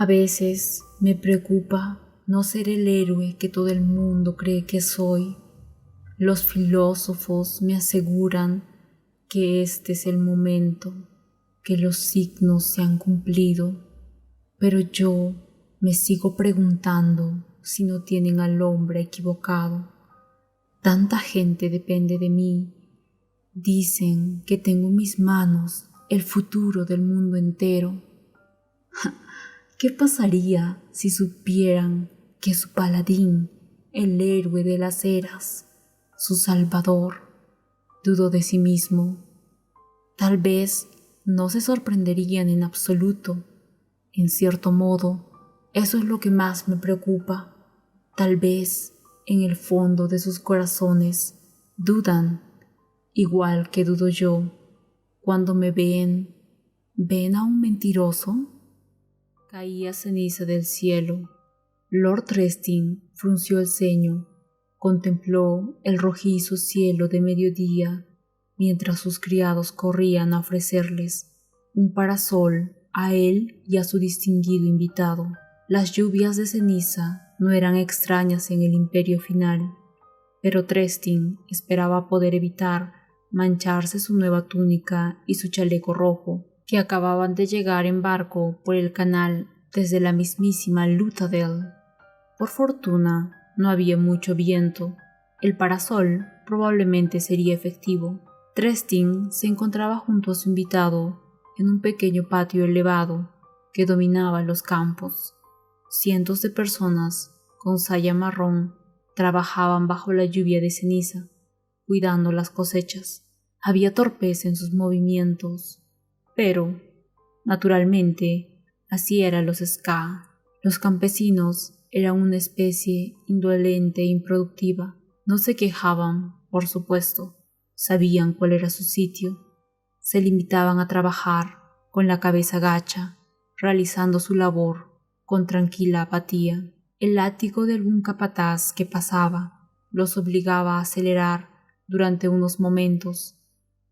A veces me preocupa no ser el héroe que todo el mundo cree que soy. Los filósofos me aseguran que este es el momento, que los signos se han cumplido, pero yo me sigo preguntando si no tienen al hombre equivocado. Tanta gente depende de mí. Dicen que tengo en mis manos el futuro del mundo entero. ¿Qué pasaría si supieran que su paladín, el héroe de las eras, su salvador, dudó de sí mismo? Tal vez no se sorprenderían en absoluto. En cierto modo, eso es lo que más me preocupa. Tal vez en el fondo de sus corazones dudan, igual que dudo yo. Cuando me ¿ven a un mentiroso? Caía ceniza del cielo. Lord Trestigne frunció el ceño, contempló el rojizo cielo de mediodía, mientras sus criados corrían a ofrecerles un parasol a él y a su distinguido invitado. Las lluvias de ceniza no eran extrañas en el imperio final, pero Trestigne esperaba poder evitar mancharse su nueva túnica y su chaleco rojo, que acababan de llegar en barco por el canal desde la mismísima Luthadel. Por fortuna, no había mucho viento. El parasol probablemente sería efectivo. Trestigne se encontraba junto a su invitado en un pequeño patio elevado que dominaba los campos. Cientos de personas con saya marrón trabajaban bajo la lluvia de ceniza, cuidando las cosechas. Había torpeza en sus movimientos, pero, naturalmente, así eran los ska. Los campesinos eran una especie indolente e improductiva. No se quejaban, por supuesto. Sabían cuál era su sitio. Se limitaban a trabajar con la cabeza gacha, realizando su labor con tranquila apatía. El látigo de algún capataz que pasaba los obligaba a acelerar durante unos momentos,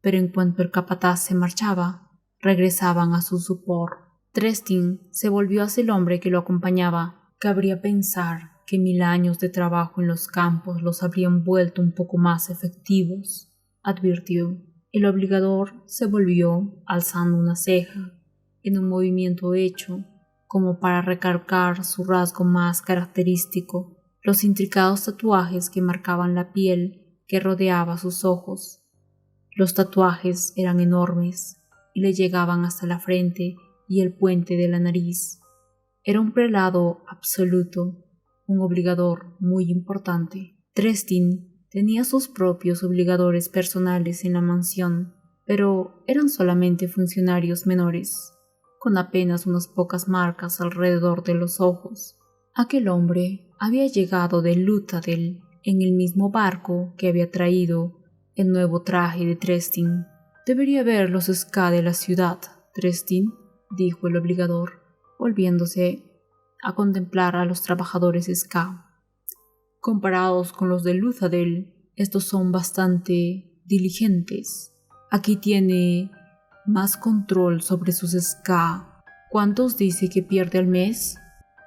pero en cuanto el capataz se marchaba, regresaban a su sopor. Trestigne se volvió hacia el hombre que lo acompañaba. Cabría pensar que 1000 años de trabajo en los campos los habrían vuelto un poco más efectivos, advirtió. El obligador se volvió alzando una ceja, en un movimiento hecho como para recalcar su rasgo más característico, los intricados tatuajes que marcaban la piel que rodeaba sus ojos. Los tatuajes eran enormes y le llegaban hasta la frente y el puente de la nariz. Era un prelado absoluto, un obligador muy importante. Trestigne tenía sus propios obligadores personales en la mansión, pero eran solamente funcionarios menores, con apenas unas pocas marcas alrededor de los ojos. Aquel hombre había llegado de Luthadel en el mismo barco que había traído el nuevo traje de Trestigne. «Debería ver los ska de la ciudad, Trestigne», dijo el obligador, volviéndose a contemplar a los trabajadores ska. «Comparados con los de Luthadel, estos son bastante diligentes. Aquí tiene más control sobre sus ska. ¿Cuántos dice que pierde al mes?»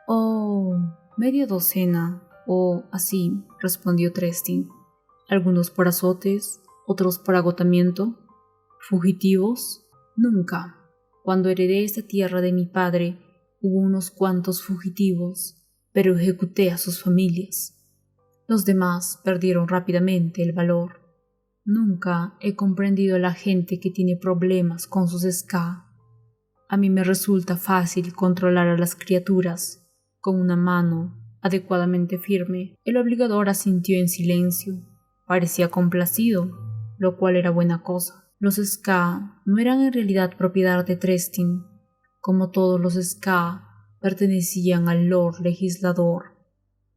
«Oh, media docena, o así», respondió Trestigne. «Algunos por azotes, otros por agotamiento. ¿Fugitivos? Nunca. Cuando heredé esta tierra de mi padre, hubo unos cuantos fugitivos, pero ejecuté a sus familias. Los demás perdieron rápidamente el valor. Nunca he comprendido a la gente que tiene problemas con sus ska. A mí me resulta fácil controlar a las criaturas con una mano adecuadamente firme». El obligador asintió en silencio. Parecía complacido, lo cual era buena cosa. Los ska no eran en realidad propiedad de Trestigne. Como todos los ska, pertenecían al Lord Legislador.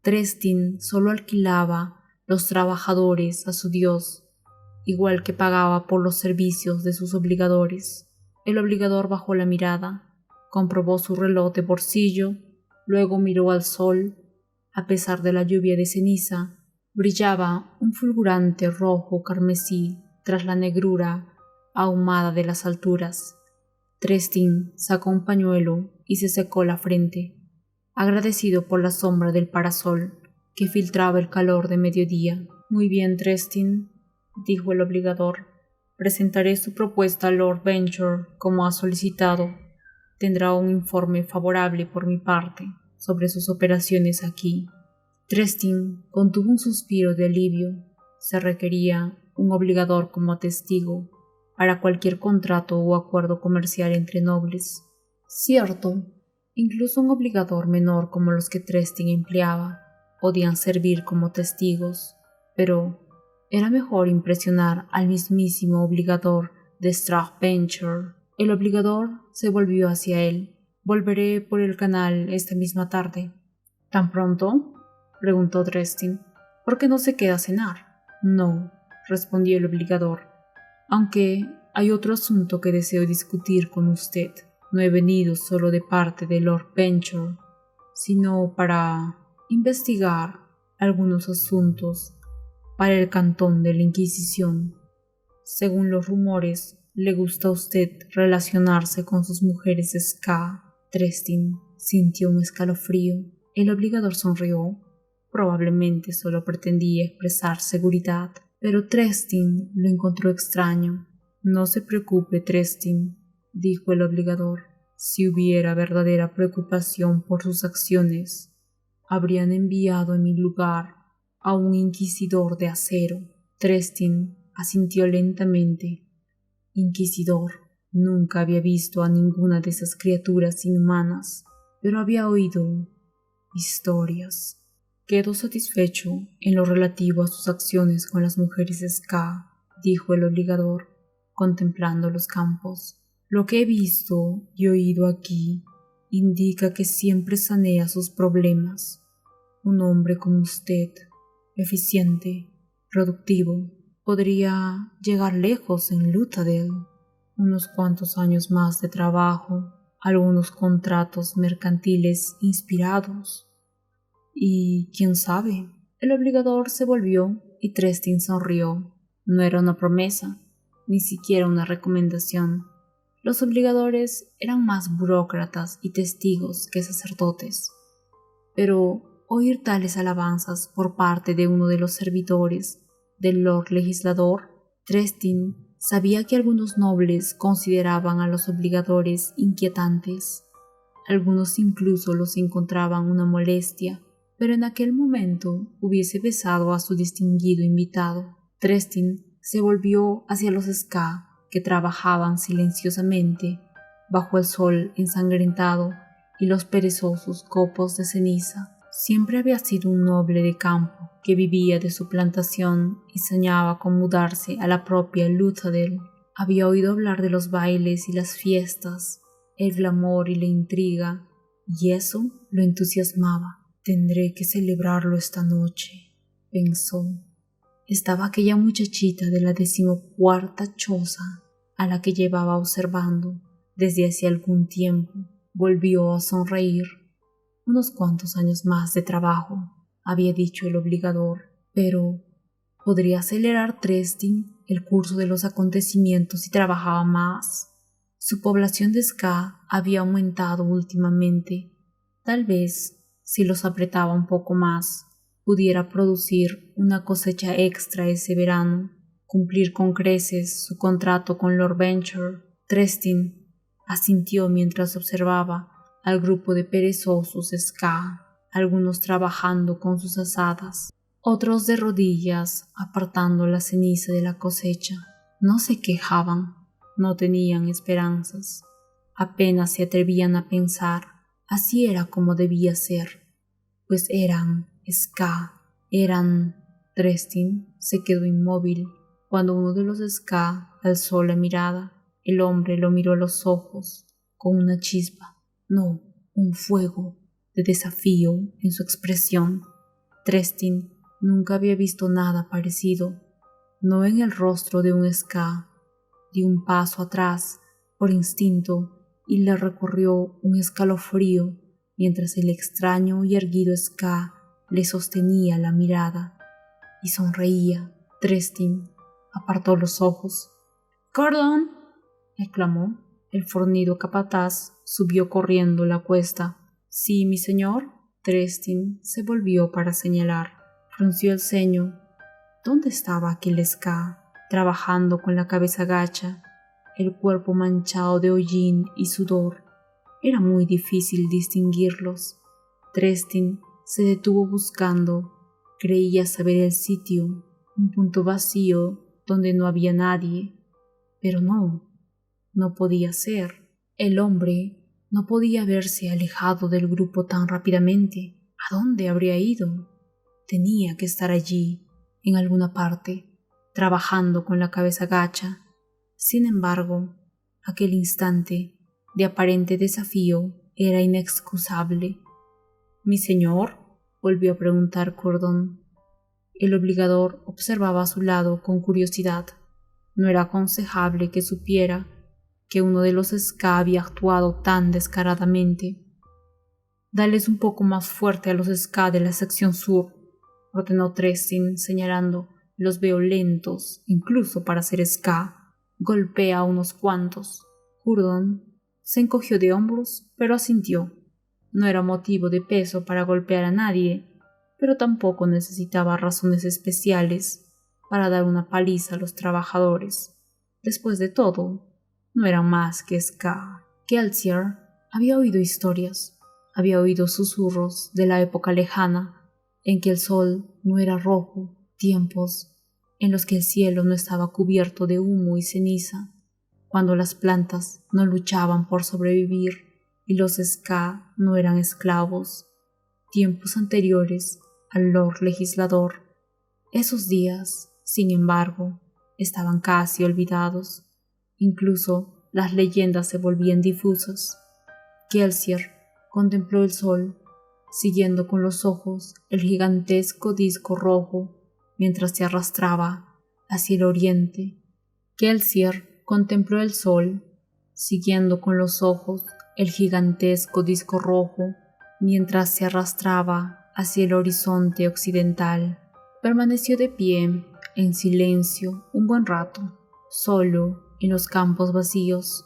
Trestigne solo alquilaba los trabajadores a su dios, igual que pagaba por los servicios de sus obligadores. El obligador bajó la mirada, comprobó su reloj de bolsillo, luego miró al sol. A pesar de la lluvia de ceniza, brillaba un fulgurante rojo carmesí tras la negrura ahumada de las alturas. Trestigne sacó un pañuelo y se secó la frente, agradecido por la sombra del parasol que filtraba el calor de mediodía. Muy bien, Trestin, dijo el obligador. Presentaré su propuesta a Lord Venture como ha solicitado. Tendrá un informe favorable por mi parte sobre sus operaciones aquí. Trestin contuvo un suspiro de alivio. Se requería un obligador como testigo para cualquier contrato o acuerdo comercial entre nobles. Cierto, incluso un obligador menor como los que Trestin empleaba podían servir como testigos, pero era mejor impresionar al mismísimo obligador de Strathventure. El obligador se volvió hacia él. Volveré por el canal esta misma tarde. ¿Tan pronto?, preguntó Trestin. ¿Por qué no se queda a cenar? No, respondió el obligador, aunque hay otro asunto que deseo discutir con usted. No he venido solo de parte de Lord Venture, sino para investigar algunos asuntos para el cantón de la Inquisición. Según los rumores, le gusta a usted relacionarse con sus mujeres ska. Trestin sintió un escalofrío. El obligador sonrió. Probablemente solo pretendía expresar seguridad, pero Trestin lo encontró extraño. No se preocupe, Trestin, dijo el obligador. Si hubiera verdadera preocupación por sus acciones, habrían enviado en mi lugar a un inquisidor de acero. Trestin asintió lentamente. Inquisidor. Nunca había visto a ninguna de esas criaturas inhumanas, pero había oído historias. Quedó satisfecho en lo relativo a sus acciones con las mujeres ska, dijo el obligador, contemplando los campos. Lo que he visto y oído aquí indica que siempre sanea sus problemas. Un hombre como usted, eficiente, productivo, podría llegar lejos en Luthadel. Unos cuantos años más de trabajo, algunos contratos mercantiles inspirados. Y quién sabe, el obligador se volvió y Trestin sonrió. No era una promesa, ni siquiera una recomendación. Los obligadores eran más burócratas y testigos que sacerdotes. Pero oír tales alabanzas por parte de uno de los servidores del Lord Legislador, Trestin sabía que algunos nobles consideraban a los obligadores inquietantes. Algunos incluso los encontraban una molestia, pero en aquel momento hubiese besado a su distinguido invitado. Trestin se volvió hacia los ska, que trabajaban silenciosamente bajo el sol ensangrentado y los perezosos copos de ceniza. Siempre había sido un noble de campo que vivía de su plantación y soñaba con mudarse a la propia Luthadel. Había oído hablar de los bailes y las fiestas, el glamour y la intriga, y eso lo entusiasmaba. Tendré que celebrarlo esta noche, pensó. Estaba aquella muchachita de la 14ª choza a la que llevaba observando desde hace algún tiempo. Volvió a sonreír. Unos cuantos años más de trabajo, había dicho el obligador, pero podría acelerar Trestin el curso de los acontecimientos si trabajaba más. Su población de ska había aumentado últimamente. Tal vez, si los apretaba un poco más, pudiera producir una cosecha extra ese verano, cumplir con creces su contrato con Lord Venture. Trestin asintió mientras observaba al grupo de perezosos ska, algunos trabajando con sus azadas, otros de rodillas apartando la ceniza de la cosecha. No se quejaban, no tenían esperanzas, apenas se atrevían a pensar. Así era como debía ser, pues eran ska, eran... Trestin se quedó inmóvil cuando uno de los ska alzó la mirada. El hombre lo miró a los ojos con una chispa, no, un fuego de desafío en su expresión. Trestin nunca había visto nada parecido, no en el rostro de un ska. Dio un paso atrás por instinto y le recorrió un escalofrío mientras el extraño y erguido ska le sostenía la mirada y sonreía. Trestin apartó los ojos. «¡Gordon!», exclamó. El fornido capataz subió corriendo la cuesta. —Sí, mi señor. Trestin se volvió para señalar. Frunció el ceño. ¿Dónde estaba aquel Ska? Trabajando con la cabeza gacha, el cuerpo manchado de hollín y sudor. Era muy difícil distinguirlos. Trestin se detuvo buscando. Creía saber el sitio, un punto vacío donde no había nadie. Pero no podía ser. El hombre no podía haberse alejado del grupo tan rápidamente. ¿A dónde habría ido? Tenía que estar allí, en alguna parte, trabajando con la cabeza gacha. Sin embargo, aquel instante de aparente desafío era inexcusable. —¿Mi señor? —volvió a preguntar Cordón. El obligador observaba a su lado con curiosidad. No era aconsejable que supiera que uno de los Ska había actuado tan descaradamente. —Dales un poco más fuerte a los Ska de la sección sur —ordenó Trestin, señalando—. Los veo lentos, incluso para ser Ska. Golpea a unos cuantos. Curdon se encogió de hombros, pero asintió. No era motivo de peso para golpear a nadie, pero tampoco necesitaba razones especiales para dar una paliza a los trabajadores. Después de todo, no eran más que Ska. Kelsier había oído historias, había oído susurros de la época lejana en que el sol no era rojo, tiempos en los que el cielo no estaba cubierto de humo y ceniza, cuando las plantas no luchaban por sobrevivir y los Ska no eran esclavos, tiempos anteriores al Lord Legislador. Esos días, sin embargo, estaban casi olvidados. Incluso las leyendas se volvían difusas. Kelsier contempló el sol, siguiendo con los ojos el gigantesco disco rojo mientras se arrastraba hacia el oriente. Kelsier contempló el sol, siguiendo con los ojos el gigantesco disco rojo mientras se arrastraba hacia el horizonte occidental. Permaneció de pie, en silencio, un buen rato, solo en los campos vacíos.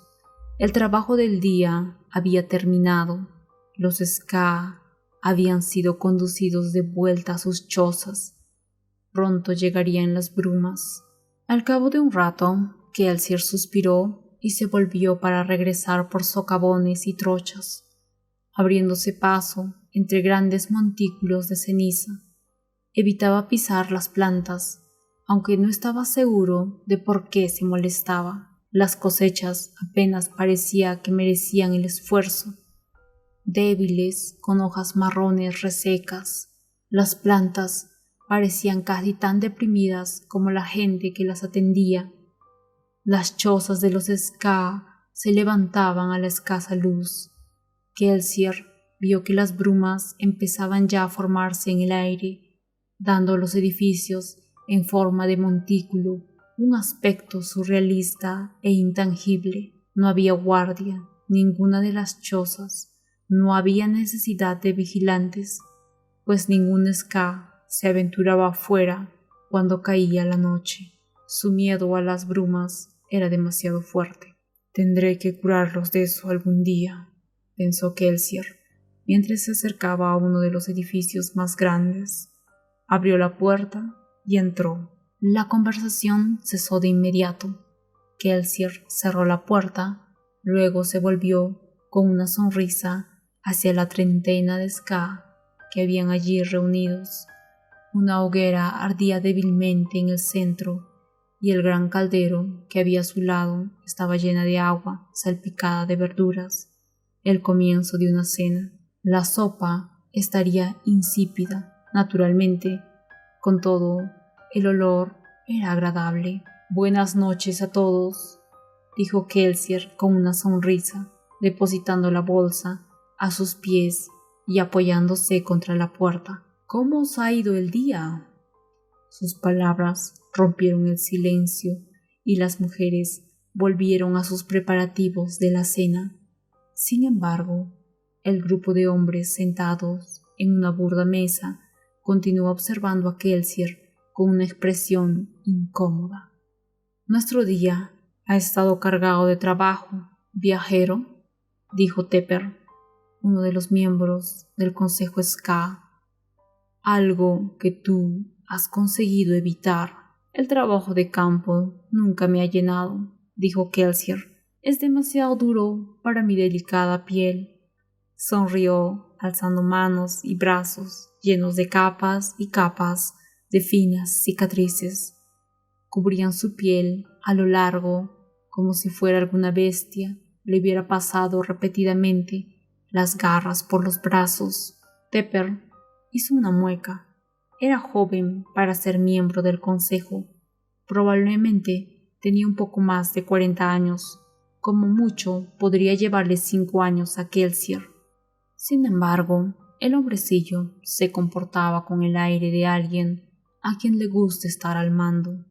El trabajo del día había terminado. Los Ska habían sido conducidos de vuelta a sus chozas. Pronto llegarían las brumas. Al cabo de un rato, Kelsier suspiró y se volvió para regresar por socavones y trochas, abriéndose paso entre grandes montículos de ceniza. Evitaba pisar las plantas, aunque no estaba seguro de por qué se molestaba. Las cosechas apenas parecía que merecían el esfuerzo. Débiles, con hojas marrones resecas, las plantas parecían casi tan deprimidas como la gente que las atendía. Las chozas de los Ska se levantaban a la escasa luz. Kelsier vio que las brumas empezaban ya a formarse en el aire, dando a los edificios en forma de montículo un aspecto surrealista e intangible. No había guardia, ninguna de las chozas. No había necesidad de vigilantes, pues ningún Ska se aventuraba afuera cuando caía la noche. Su miedo a las brumas era demasiado fuerte. Tendré que curarlos de eso algún día, pensó Kelsier, mientras se acercaba a uno de los edificios más grandes. Abrió la puerta y entró. La conversación cesó de inmediato. Kelsier cerró la puerta, luego se volvió con una sonrisa hacia la treintena de Ska que habían allí reunidos. Una hoguera ardía débilmente en el centro y el gran caldero que había a su lado estaba llena de agua salpicada de verduras, el comienzo de una cena. La sopa estaría insípida, naturalmente. Con todo, el olor era agradable. «Buenas noches a todos», dijo Kelsier con una sonrisa, depositando la bolsa a sus pies y apoyándose contra la puerta. «¿Cómo os ha ido el día?» Sus palabras rompieron el silencio y las mujeres volvieron a sus preparativos de la cena. Sin embargo, el grupo de hombres sentados en una burda mesa continuó observando a Kelsier con una expresión incómoda. «Nuestro día ha estado cargado de trabajo», Viajero, dijo Tepper, uno de los miembros del Consejo Ska, algo que tú has conseguido evitar. El trabajo de campo nunca me ha llenado, dijo Kelsier. Es demasiado duro para mi delicada piel. Sonrió, alzando manos y brazos llenos de capas y capas de finas cicatrices. Cubrían su piel a lo largo, como si fuera alguna bestia le hubiera pasado repetidamente las garras por los brazos. Tepper hizo una mueca. Era joven para ser miembro del consejo. Probablemente tenía un poco más de 40 años. Como mucho podría llevarle 5 años a Kelsier. Sin embargo, el hombrecillo se comportaba con el aire de alguien a quien le gusta estar al mando.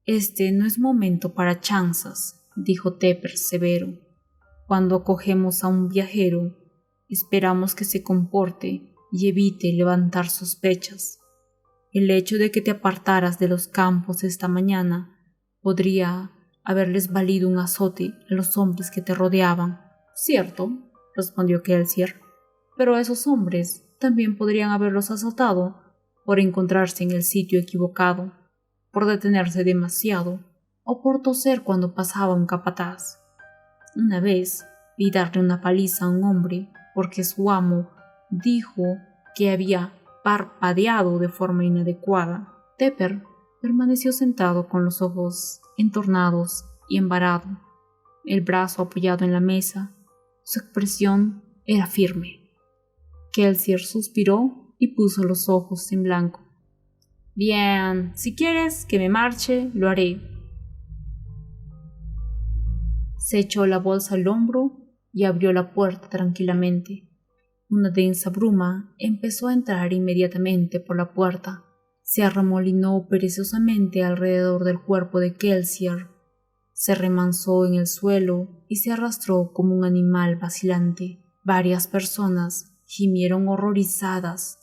Este no es momento para chanzas, dijo Tepper severo. Cuando acogemos a un viajero, esperamos que se comporte y evite levantar sospechas. El hecho de que te apartaras de los campos esta mañana podría haberles valido un azote a los hombres que te rodeaban. Cierto, respondió Kelsier, pero esos hombres también podrían haberlos azotado por encontrarse en el sitio equivocado, por detenerse demasiado o por toser cuando pasaba un capataz. Una vez vi darle una paliza a un hombre porque su amo dijo que había parpadeado de forma inadecuada. Tepper permaneció sentado con los ojos entornados y embarado, el brazo apoyado en la mesa. Su expresión era firme. Kelsier suspiró y puso los ojos en blanco. Bien, si quieres que me marche, lo haré. Se echó la bolsa al hombro y abrió la puerta tranquilamente. Una densa bruma empezó a entrar inmediatamente por la puerta. Se arremolinó perezosamente alrededor del cuerpo de Kelsier. Se remansó en el suelo y se arrastró como un animal vacilante. Varias personas gimieron horrorizadas,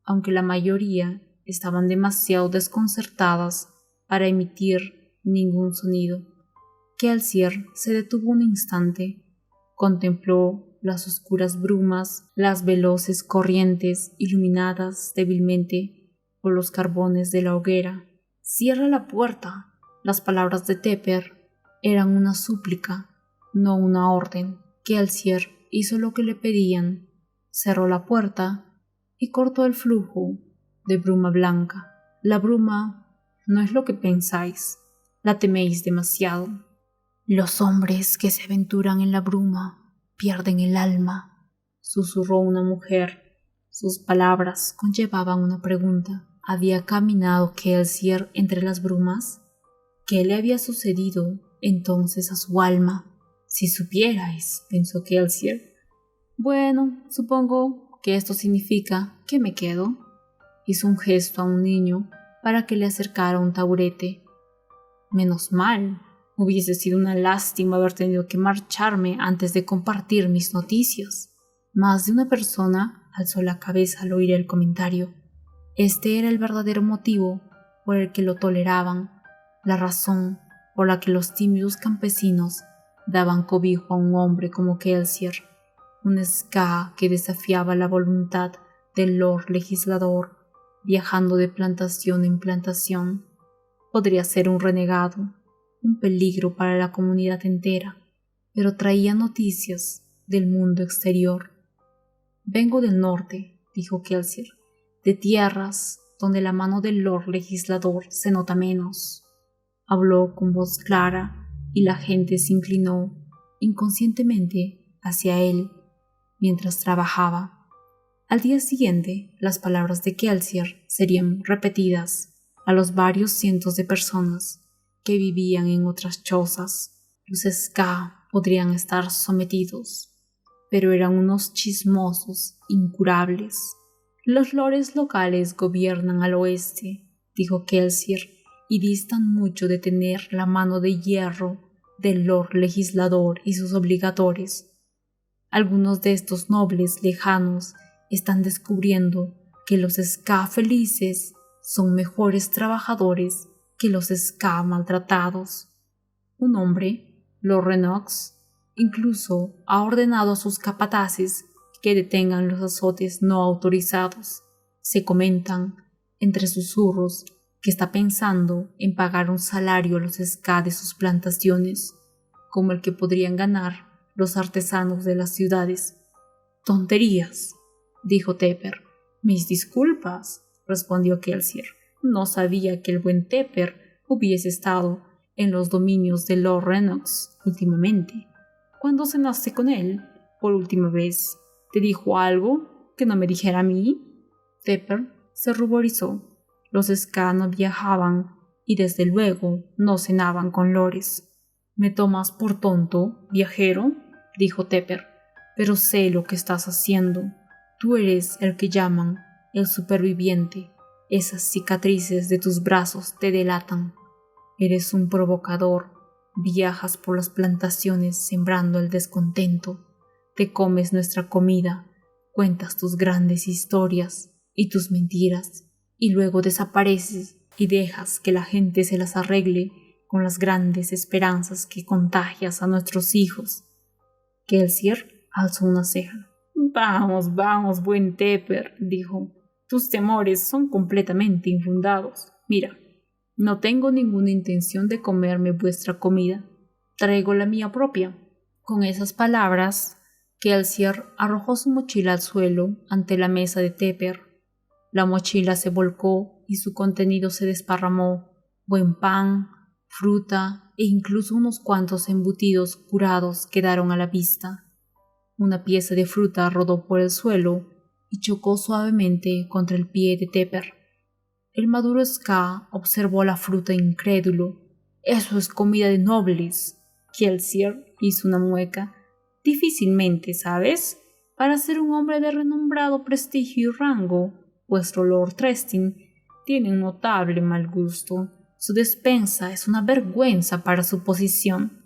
aunque la mayoría estaban demasiado desconcertadas para emitir ningún sonido. Kelsier se detuvo un instante, contempló las oscuras brumas, las veloces corrientes iluminadas débilmente por los carbones de la hoguera. «Cierra la puerta». Las palabras de Tepper eran una súplica, no una orden. Kelsier hizo lo que le pedían, cerró la puerta y cortó el flujo de bruma blanca. La bruma no es lo que pensáis, la teméis demasiado. Los hombres que se aventuran en la bruma pierden el alma, susurró una mujer. Sus palabras conllevaban una pregunta. ¿Había caminado Kelsier entre las brumas? ¿Qué le había sucedido entonces a su alma? Si supierais, pensó Kelsier. Bueno, supongo que esto significa que me quedo. Hizo un gesto a un niño para que le acercara un taburete. Menos mal. Hubiese sido una lástima haber tenido que marcharme antes de compartir mis noticias. Más de una persona alzó la cabeza al oír el comentario. Este era el verdadero motivo por el que lo toleraban, la razón por la que los tímidos campesinos daban cobijo a un hombre como Kelsier, un ska que desafiaba la voluntad del Lord Legislador, viajando de plantación en plantación. Podría ser un renegado, un peligro para la comunidad entera, pero traía noticias del mundo exterior. Vengo del norte, dijo Kelsier, de tierras donde la mano del Lord Legislador se nota menos. Habló con voz clara y la gente se inclinó inconscientemente hacia él mientras trabajaba. Al día siguiente, las palabras de Kelsier serían repetidas a los varios cientos de personas que vivían en otras chozas. Los ska podrían estar sometidos, pero eran unos chismosos incurables. Los lores locales gobiernan al oeste, dijo Kelsier, y distan mucho de tener la mano de hierro del Lord Legislador y sus obligadores. Algunos de estos nobles lejanos están descubriendo que los ska felices son mejores trabajadores que los ska maltratados. Un hombre, Lord Renox, Incluso ha ordenado a sus capataces que detengan los azotes no autorizados. Se comentan, entre susurros, que está pensando en pagar un salario a los ska de sus plantaciones, como el que podrían ganar los artesanos de las ciudades. «Tonterías», dijo Tepper. «Mis disculpas», respondió Kelsier. «No sabía que el buen Tepper hubiese estado en los dominios de Lord Lennox últimamente. ¿Cuándo cenaste con él por última vez? ¿Te dijo algo que no me dijera a mí?» Tepper se ruborizó. Los ska no viajaban y desde luego no cenaban con lores. «¿Me tomas por tonto, viajero?», dijo Tepper. «Pero sé lo que estás haciendo. Tú eres el que llaman el superviviente. Esas cicatrices de tus brazos te delatan. Eres un provocador. Viajas por las plantaciones sembrando el descontento. Te comes nuestra comida, cuentas tus grandes historias y tus mentiras, y luego desapareces y dejas que la gente se las arregle con las grandes esperanzas que contagias a nuestros hijos». Kelsier alzó una ceja. «Vamos, vamos, buen Tepper», dijo. «Tus temores son completamente infundados. Mira, no tengo ninguna intención de comerme vuestra comida. Traigo la mía propia». Con esas palabras, Kelsier arrojó su mochila al suelo ante la mesa de Tepper. La mochila se volcó y su contenido se desparramó. Buen pan, fruta e incluso unos cuantos embutidos curados quedaron a la vista. Una pieza de fruta rodó por el suelo y chocó suavemente contra el pie de Tepper. El maduro ska observó la fruta incrédulo. «Eso es comida de nobles». Kelsier hizo una mueca. «Difícilmente, ¿sabes? Para ser un hombre de renombrado prestigio y rango, vuestro Lord Trestin tiene un notable mal gusto. Su despensa es una vergüenza para su posición».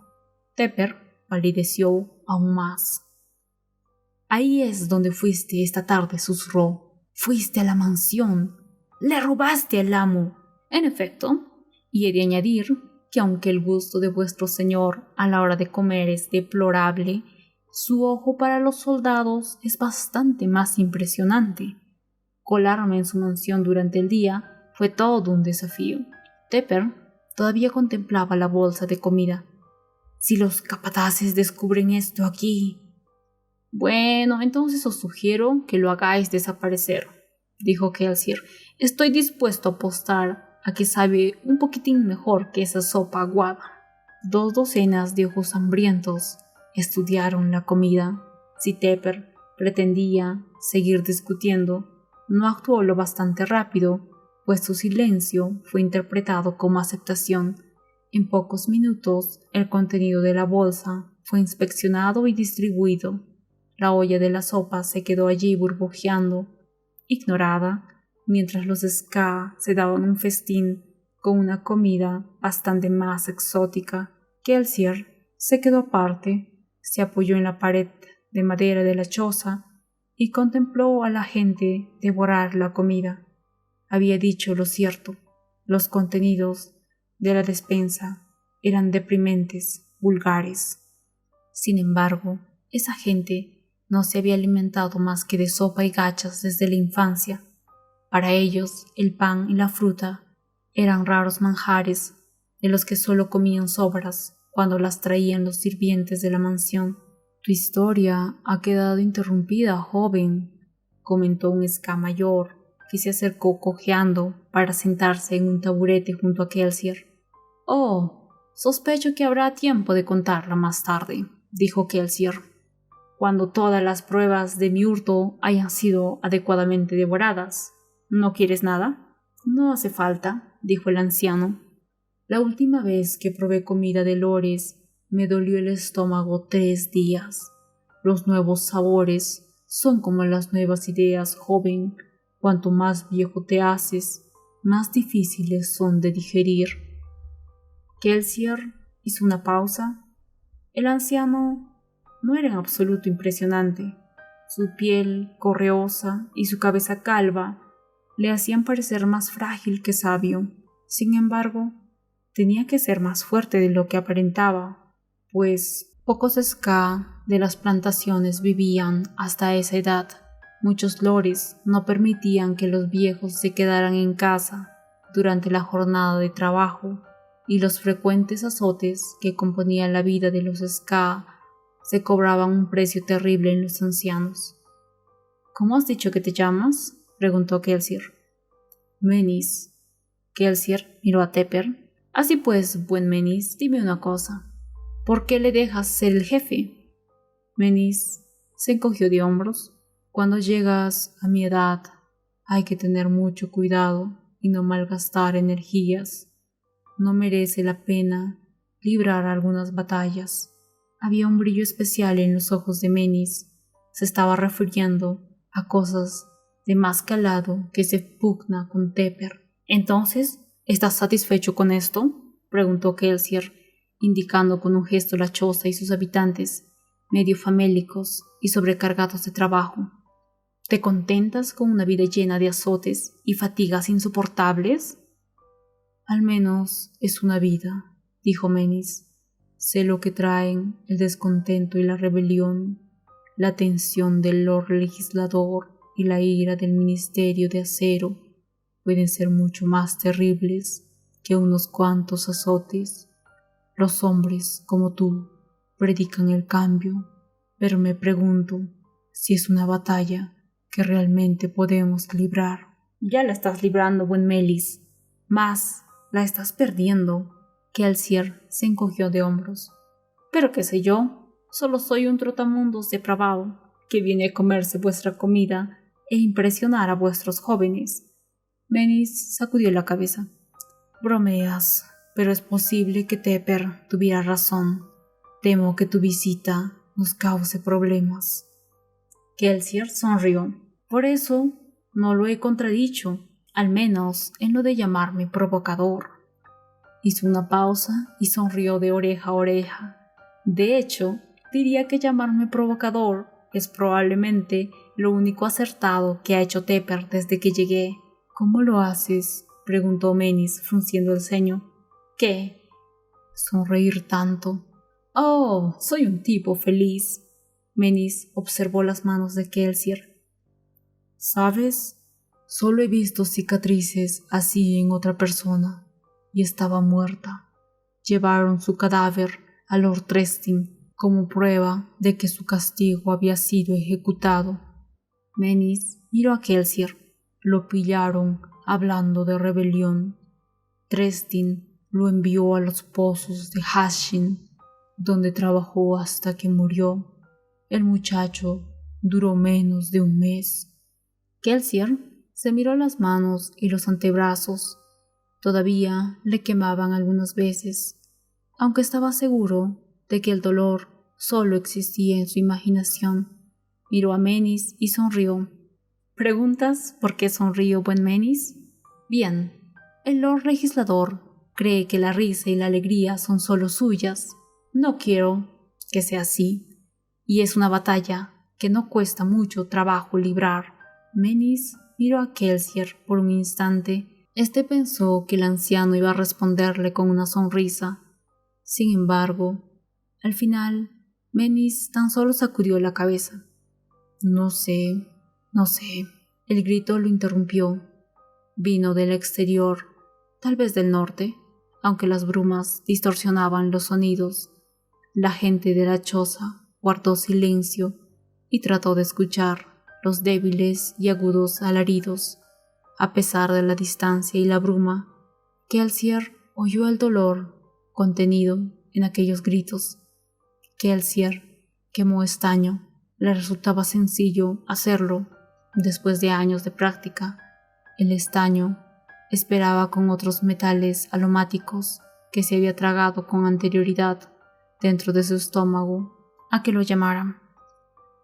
Tepper palideció aún más. «Ahí es donde fuiste esta tarde», susurró. «Fuiste a la mansión. Le robaste al amo». «En efecto, y he de añadir que aunque el gusto de vuestro señor a la hora de comer es deplorable, su ojo para los soldados es bastante más impresionante. Colarme en su mansión durante el día fue todo un desafío». Tepper todavía contemplaba la bolsa de comida. «Si los capataces descubren esto aquí...» «Bueno, entonces os sugiero que lo hagáis desaparecer», dijo Kelsier. «Estoy dispuesto a apostar a que sabe un poquitín mejor que esa sopa aguada». 2 docenas de ojos hambrientos estudiaron la comida. Si Tepper pretendía seguir discutiendo, no actuó lo bastante rápido, pues su silencio fue interpretado como aceptación. En pocos minutos, el contenido de la bolsa fue inspeccionado y distribuido. La olla de la sopa se quedó allí burbujeando, ignorada, mientras los ska se daban un festín con una comida bastante más exótica. Kelsier se quedó aparte, se apoyó en la pared de madera de la choza y contempló a la gente devorar la comida. Había dicho lo cierto. Los contenidos de la despensa eran deprimentes, vulgares. Sin embargo, esa gente no se había alimentado más que de sopa y gachas desde la infancia. Para ellos, el pan y la fruta eran raros manjares de los que solo comían sobras cuando las traían los sirvientes de la mansión. «Tu historia ha quedado interrumpida, joven», comentó un ska mayor que se acercó cojeando para sentarse en un taburete junto a Kelsier. «Oh, sospecho que habrá tiempo de contarla más tarde», dijo Kelsier, «cuando todas las pruebas de mi hurto hayan sido adecuadamente devoradas. ¿No quieres nada?» «No hace falta», dijo el anciano. «La última vez que probé comida de lores me dolió el estómago 3 días. Los nuevos sabores son como las nuevas ideas, joven. Cuanto más viejo te haces, más difíciles son de digerir». Kelsier hizo una pausa. El anciano no era en absoluto impresionante. Su piel correosa y su cabeza calva le hacían parecer más frágil que sabio. Sin embargo, tenía que ser más fuerte de lo que aparentaba, pues Pocos ska de las plantaciones vivían hasta esa edad. Muchos lores no permitían que los viejos se quedaran en casa durante la jornada de trabajo, y los frecuentes azotes que componían la vida de los ska se cobraban un precio terrible en los ancianos. ¿Cómo has dicho que te llamas?, preguntó Kelsier. Menis. Kelsier miró a Tepper. Así pues, buen Menis, dime una cosa. ¿Por qué le dejas ser el jefe? Menis se encogió de hombros. Cuando llegas a mi edad, hay que tener mucho cuidado y no malgastar energías. No merece la pena librar algunas batallas. Había un brillo especial en los ojos de Menis. Se estaba refiriendo a cosas de más calado que se pugna con Tepper. ¿Entonces, estás satisfecho con esto?, preguntó Kelsier, indicando con un gesto la choza y sus habitantes, medio famélicos y sobrecargados de trabajo. ¿Te contentas con una vida llena de azotes y fatigas insoportables? Al menos es una vida, dijo Menis. Sé lo que traen el descontento y la rebelión, la tensión del Lord Legislador y la ira del Ministerio de Acero. Pueden ser mucho más terribles que unos cuantos azotes. Los hombres, como tú, predican el cambio, pero me pregunto si es una batalla que realmente podemos librar. Ya la estás librando, buen Melis. Más la estás perdiendo. Kelsier se encogió de hombros. Pero qué sé yo, solo soy un trotamundos depravado que viene a comerse vuestra comida e impresionar a vuestros jóvenes. Menis sacudió la cabeza. Bromeas, pero es posible que Tepper tuviera razón. Temo que tu visita nos cause problemas. Kelsier sonrió. Por eso no lo he contradicho, al menos en lo de llamarme provocador. Hizo una pausa y sonrió de oreja a oreja. De hecho, diría que llamarme provocador es probablemente lo único acertado que ha hecho Tepper desde que llegué. ¿Cómo lo haces?, preguntó Menis, frunciendo el ceño. ¿Qué? Sonreír tanto. Oh, soy un tipo feliz. Menis observó las manos de Kelsier. ¿Sabes? Solo he visto cicatrices así en otra persona, y estaba muerta. Llevaron su cadáver a Lord Trestin como prueba de que su castigo había sido ejecutado. Menis miró a Kelsier. Lo pillaron hablando de rebelión. Trestin lo envió a los pozos de Hashin, donde trabajó hasta que murió. El muchacho duró menos de un mes. Kelsier se miró las manos y los antebrazos. Todavía le quemaban algunas veces, aunque estaba seguro de que el dolor solo existía en su imaginación. Miró a Menis y sonrió. ¿Preguntas por qué sonrío, buen Menis? Bien, el Lord Legislador cree que la risa y la alegría son solo suyas. No quiero que sea así, y es una batalla que no cuesta mucho trabajo librar. Menis miró a Kelsier por un instante. Este pensó que el anciano iba a responderle con una sonrisa. Sin embargo, al final, Menis tan solo sacudió la cabeza. No sé. El grito lo interrumpió. Vino del exterior, tal vez del norte, aunque las brumas distorsionaban los sonidos. La gente de la choza guardó silencio y trató de escuchar los débiles y agudos alaridos. A pesar de la distancia y la bruma, Kelsier oyó el dolor contenido en aquellos gritos. Kelsier quemó estaño. Le resultaba sencillo hacerlo después de años de práctica. El estaño esperaba con otros metales aromáticos que se había tragado con anterioridad dentro de su estómago a que lo llamaran.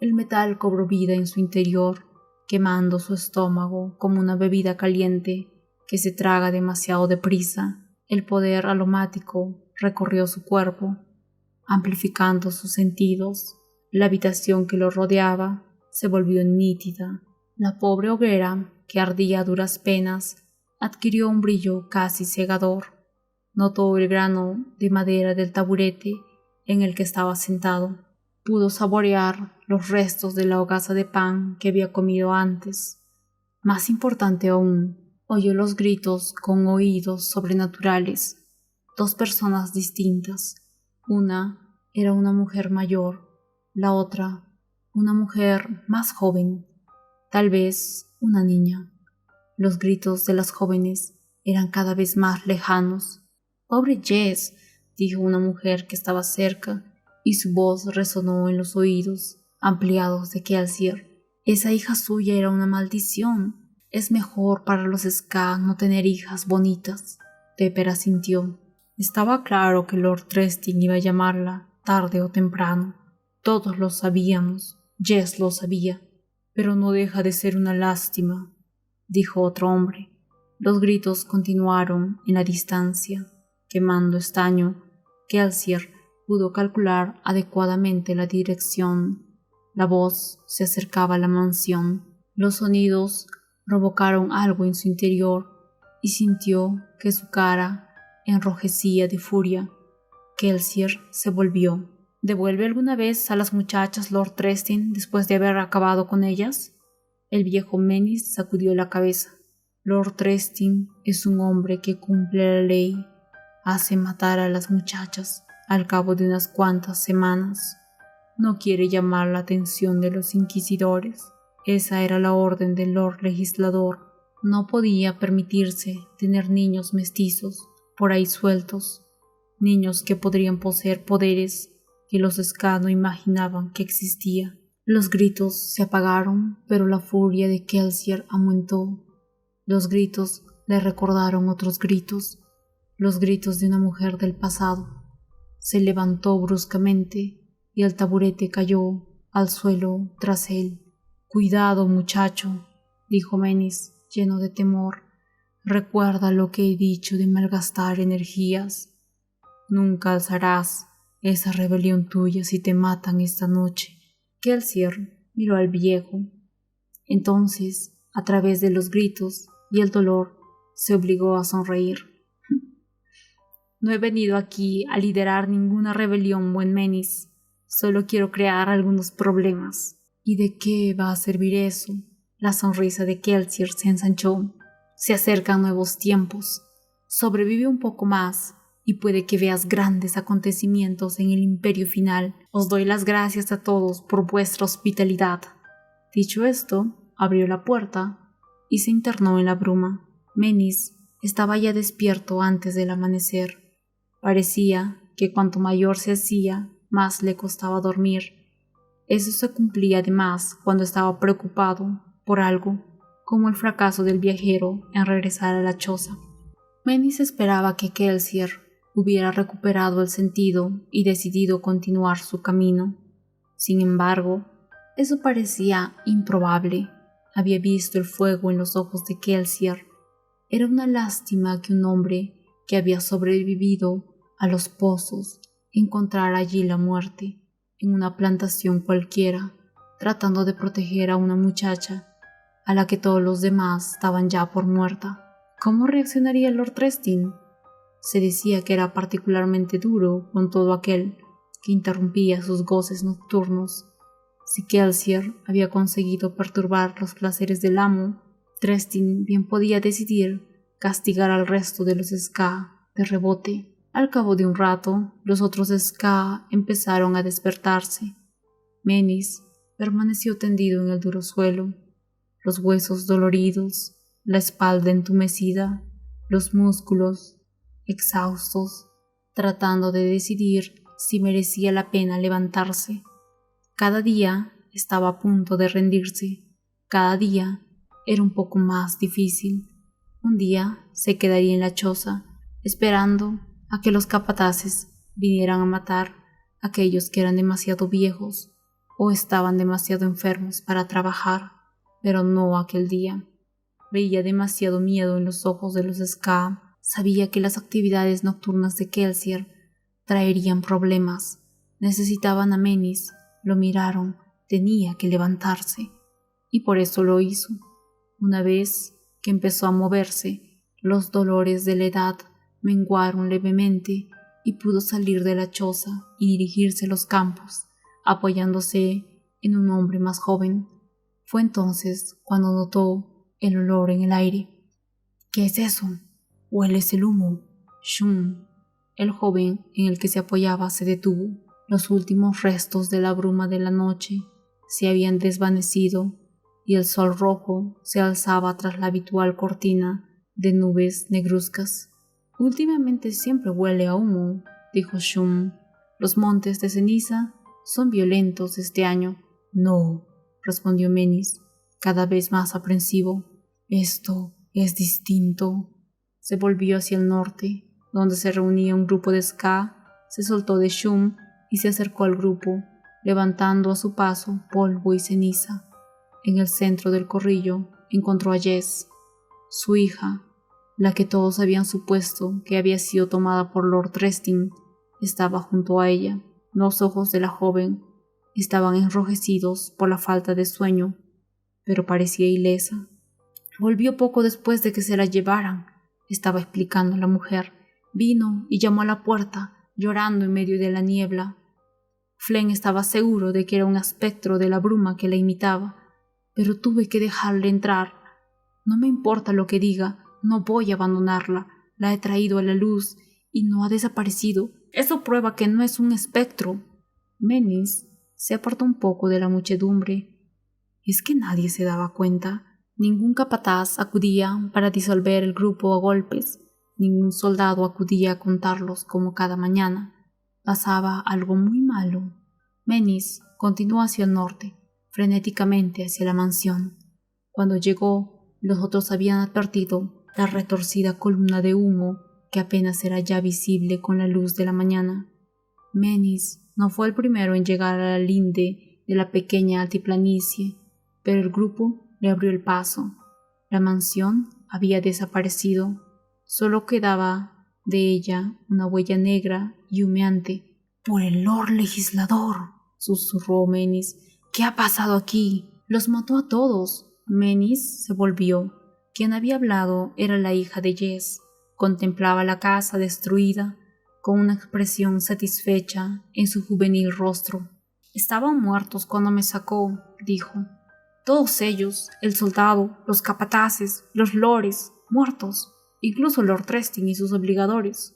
El metal cobró vida en su interior, quemando su estómago como una bebida caliente que se traga demasiado deprisa. El poder aromático recorrió su cuerpo, amplificando sus sentidos. La habitación que lo rodeaba se volvió nítida. La pobre hoguera, que ardía a duras penas, adquirió un brillo casi cegador. Notó el grano de madera del taburete en el que estaba sentado. Pudo saborear los restos de la hogaza de pan que había comido antes. Más importante aún, oyó los gritos con oídos sobrenaturales. 2 personas distintas. Una era una mujer mayor, la otra una mujer más joven, tal vez una niña. Los gritos de las jóvenes eran cada vez más lejanos. «Pobre Jess», dijo una mujer que estaba cerca, y su voz resonó en los oídos ampliados de Kelsier. «Esa hija suya era una maldición. Es mejor para los Ska no tener hijas bonitas». Pepper asintió. Estaba claro que Lord Trestin iba a llamarla tarde o temprano. Todos lo sabíamos. Jess lo sabía. «Pero no deja de ser una lástima», dijo otro hombre. Los gritos continuaron en la distancia. Quemando estaño, Kelsier pudo calcular adecuadamente la dirección. La voz se acercaba a la mansión. Los sonidos provocaron algo en su interior y sintió que su cara enrojecía de furia. Kelsier se volvió. «¿Devuelve alguna vez a las muchachas Lord Trestin después de haber acabado con ellas?» El viejo Menis sacudió la cabeza. «Lord Trestin es un hombre que cumple la ley. Hace matar a las muchachas al cabo de unas cuantas semanas. No quiere llamar la atención de los inquisidores. Esa era la orden del Lord Legislador. No podía permitirse tener niños mestizos por ahí sueltos, niños que podrían poseer poderes que los Ska no imaginaban que existía». Los gritos se apagaron, pero la furia de Kelsier aumentó. Los gritos le recordaron otros gritos, los gritos de una mujer del pasado. Se levantó bruscamente y el taburete cayó al suelo tras él. «Cuidado, muchacho», dijo Menis, lleno de temor. «Recuerda lo que he dicho de malgastar energías. Nunca alzarás esa rebelión tuya si te matan esta noche». Kelsier miró al viejo. Entonces, a través de los gritos y el dolor, se obligó a sonreír. «No he venido aquí a liderar ninguna rebelión, buen Menis. Solo quiero crear algunos problemas». «¿Y de qué va a servir eso?» La sonrisa de Kelsier se ensanchó. «Se acercan nuevos tiempos. Sobrevive un poco más y puede que veas grandes acontecimientos en el imperio final. Os doy las gracias a todos por vuestra hospitalidad». Dicho esto, abrió la puerta y se internó en la bruma. Menis estaba ya despierto antes del amanecer. Parecía que cuanto mayor se hacía, más le costaba dormir. Eso se cumplía además cuando estaba preocupado por algo, como el fracaso del viajero en regresar a la choza. Menis esperaba que Kelsier hubiera recuperado el sentido y decidido continuar su camino. Sin embargo, eso parecía improbable. Había visto el fuego en los ojos de Kelsier. Era una lástima que un hombre que había sobrevivido a los pozos encontrara allí la muerte, en una plantación cualquiera, tratando de proteger a una muchacha a la que todos los demás daban ya por muerta. ¿Cómo reaccionaría Lord Trestin? Se decía que era particularmente duro con todo aquel que interrumpía sus goces nocturnos. Si Kelsier había conseguido perturbar los placeres del amo, Trestin bien podía decidir castigar al resto de los Ska de rebote. Al cabo de un rato, los otros Ska empezaron a despertarse. Menis permaneció tendido en el duro suelo, los huesos doloridos, la espalda entumecida, los músculos exhaustos, tratando de decidir si merecía la pena levantarse. Cada día estaba a punto de rendirse. Cada día era un poco más difícil. Un día se quedaría en la choza, esperando a que los capataces vinieran a matar a aquellos que eran demasiado viejos o estaban demasiado enfermos para trabajar, pero no aquel día. Veía demasiado miedo en los ojos de los Ska. Sabía que las actividades nocturnas de Kelsier traerían problemas. Necesitaban a Menis. Lo miraron. Tenía que levantarse. Y por eso lo hizo. Una vez que empezó a moverse, los dolores de la edad menguaron levemente y pudo salir de la choza y dirigirse a los campos, apoyándose en un hombre más joven. Fue entonces cuando notó el olor en el aire. ¿Qué es eso? ¿Hueles el humo? Shum. El joven en el que se apoyaba se detuvo. Los últimos restos de la bruma de la noche se habían desvanecido y el sol rojo se alzaba tras la habitual cortina de nubes negruzcas. Últimamente siempre huele a humo, dijo Shum. Los montes de ceniza son violentos este año. No, respondió Menis, cada vez más aprensivo. Esto es distinto. Se volvió hacia el norte, donde se reunía un grupo de ska, se soltó de Shum y se acercó al grupo, levantando a su paso polvo y ceniza. En el centro del corrillo encontró a Jess, su hija, la que todos habían supuesto que había sido tomada por Lord Resting. Estaba junto a ella. Los ojos de la joven estaban enrojecidos por la falta de sueño, pero parecía ilesa. Volvió poco después de que se la llevaran, estaba explicando la mujer. Vino y llamó a la puerta, llorando en medio de la niebla. Flynn estaba seguro de que era un espectro de la bruma que la imitaba, pero tuve que dejarle entrar. No me importa lo que diga, no voy a abandonarla. La he traído a la luz y no ha desaparecido. Eso prueba que no es un espectro. Menis se apartó un poco de la muchedumbre. ¿Es que nadie se daba cuenta? Ningún capataz acudía para disolver el grupo a golpes. Ningún soldado acudía a contarlos como cada mañana. Pasaba algo muy malo. Menis continuó hacia el norte, frenéticamente hacia la mansión. Cuando llegó, los otros habían advertido la retorcida columna de humo que apenas era ya visible con la luz de la mañana. Menis no fue el primero en llegar a la linde de la pequeña altiplanicie, pero el grupo le abrió el paso. La mansión había desaparecido. Solo quedaba de ella una huella negra y humeante. «¡Por el Lord Legislador!», susurró Menis. «¿Qué ha pasado aquí? Los mató a todos». Menis se volvió. Quien había hablado era la hija de Jess. Contemplaba la casa destruida con una expresión satisfecha en su juvenil rostro. «Estaban muertos cuando me sacó», dijo. «Todos ellos, el soldado, los capataces, los lores, muertos, incluso Lord Resting y sus obligadores.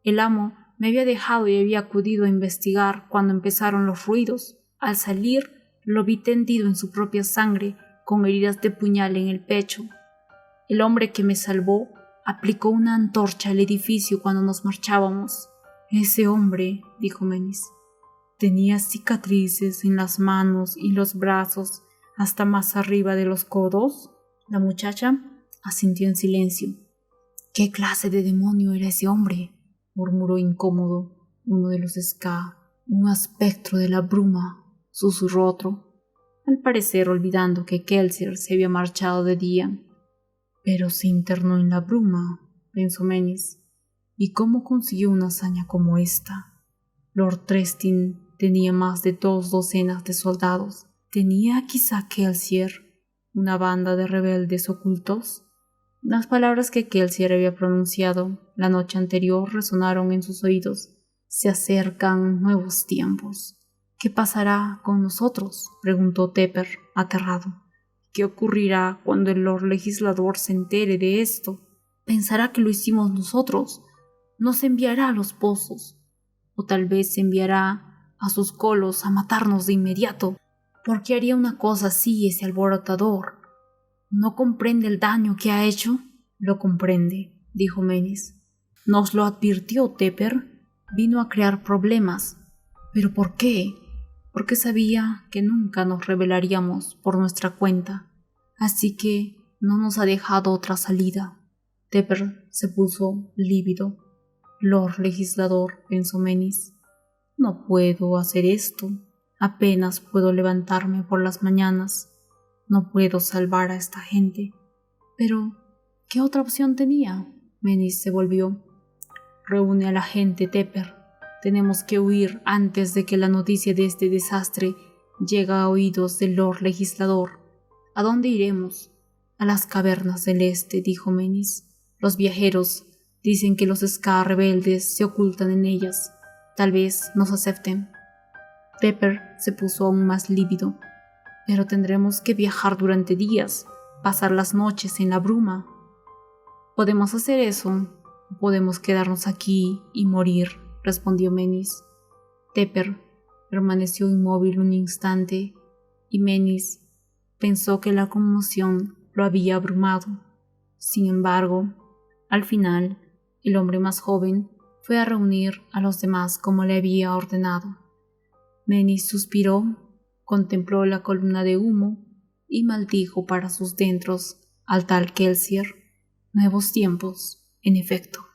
El amo me había dejado y había acudido a investigar cuando empezaron los ruidos. Al salir, lo vi tendido en su propia sangre, con heridas de puñal en el pecho. El hombre que me salvó aplicó una antorcha al edificio cuando nos marchábamos». «Ese hombre», dijo Menis, «tenía cicatrices en las manos y los brazos hasta más arriba de los codos». La muchacha asintió en silencio. «¿Qué clase de demonio era ese hombre?», murmuró incómodo uno de los ska. «Un espectro de la bruma», susurró otro, al parecer olvidando que Kelsier se había marchado de día. «Pero se internó en la bruma», pensó Menis. «¿Y cómo consiguió una hazaña como esta? Lord Resting tenía más de 2 docenas de soldados. ¿Tenía quizá Kelsier una banda de rebeldes ocultos?» Las palabras que Kelsier había pronunciado la noche anterior resonaron en sus oídos. «Se acercan nuevos tiempos». «¿Qué pasará con nosotros?», preguntó Tepper, aterrado. «¿Qué ocurrirá cuando el Lord Legislador se entere de esto? Pensará que lo hicimos nosotros. Nos enviará a los pozos. O tal vez enviará a sus colos a matarnos de inmediato. ¿Por qué haría una cosa así ese alborotador? ¿No comprende el daño que ha hecho?» «Lo comprende», dijo Menis. «Nos lo advirtió Tepper. Vino a crear problemas». «¿Pero por qué?» «Porque sabía que nunca nos rebelaríamos por nuestra cuenta. Así que no nos ha dejado otra salida». Tepper se puso lívido. «Lord Legislador», pensó Menis, «no puedo hacer esto. Apenas puedo levantarme por las mañanas. No puedo salvar a esta gente». «Pero, ¿qué otra opción tenía?». Menis se volvió. «Reúne a la gente, Tepper. Tenemos que huir antes de que la noticia de este desastre llegue a oídos del Lord Legislador». «¿A dónde iremos?». «A las cavernas del este», dijo Menis. «Los viajeros Dicen que los Ska rebeldes se ocultan en ellas. Tal vez nos acepten. Pepper se puso aún más lívido. Pero tendremos que viajar durante días, pasar las noches en la bruma. Podemos hacer eso, o podemos quedarnos aquí y morir, respondió Menis. Pepper permaneció inmóvil un instante y Menis pensó que la conmoción lo había abrumado. Sin embargo, al final, el hombre más joven fue a reunir a los demás como le había ordenado. Menis suspiró, contempló la columna de humo y maldijo para sus dentros al tal Kelsier. Nuevos tiempos, en efecto.